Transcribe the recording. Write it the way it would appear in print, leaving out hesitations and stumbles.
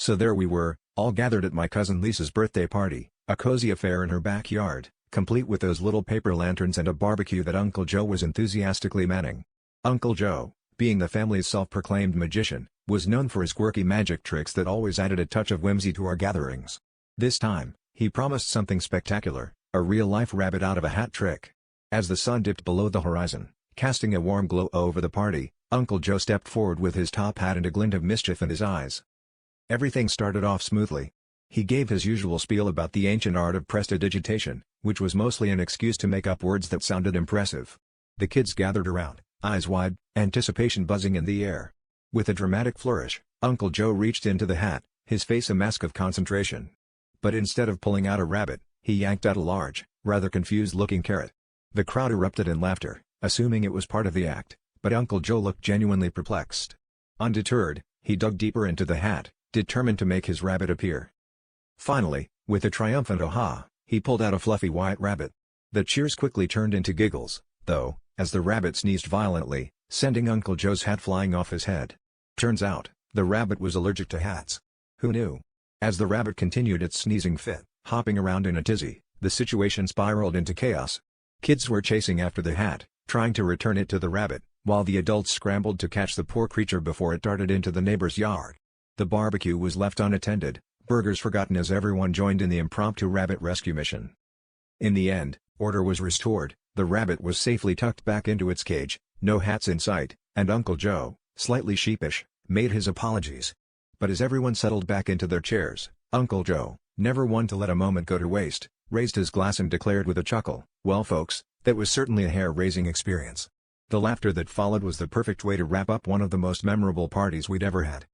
So there we were, all gathered at my cousin Lisa's birthday party, a cozy affair in her backyard, complete with those little paper lanterns and a barbecue that Uncle Joe was enthusiastically manning. Uncle Joe, being the family's self-proclaimed magician, was known for his quirky magic tricks that always added a touch of whimsy to our gatherings. This time, he promised something spectacular, a real-life rabbit out of a hat trick. As the sun dipped below the horizon, casting a warm glow over the party, Uncle Joe stepped forward with his top hat and a glint of mischief in his eyes. Everything started off smoothly. He gave his usual spiel about the ancient art of prestidigitation, which was mostly an excuse to make up words that sounded impressive. The kids gathered around, eyes wide, anticipation buzzing in the air. With a dramatic flourish, Uncle Joe reached into the hat, his face a mask of concentration. But instead of pulling out a rabbit, he yanked out a large, rather confused-looking carrot. The crowd erupted in laughter, assuming it was part of the act, but Uncle Joe looked genuinely perplexed. Undeterred, he dug deeper into the hat, determined to make his rabbit appear. Finally, with a triumphant "aha!" he pulled out a fluffy white rabbit. The cheers quickly turned into giggles, though, as the rabbit sneezed violently, sending Uncle Joe's hat flying off his head. Turns out, the rabbit was allergic to hats. Who knew? As the rabbit continued its sneezing fit, hopping around in a tizzy, the situation spiraled into chaos. Kids were chasing after the hat, trying to return it to the rabbit, while the adults scrambled to catch the poor creature before it darted into the neighbor's yard. The barbecue was left unattended, burgers forgotten as everyone joined in the impromptu rabbit rescue mission. In the end, order was restored, the rabbit was safely tucked back into its cage, no hats in sight, and Uncle Joe, slightly sheepish, made his apologies. But as everyone settled back into their chairs, Uncle Joe, never one to let a moment go to waste, raised his glass and declared with a chuckle, "Well folks, that was certainly a hair-raising experience." The laughter that followed was the perfect way to wrap up one of the most memorable parties we'd ever had.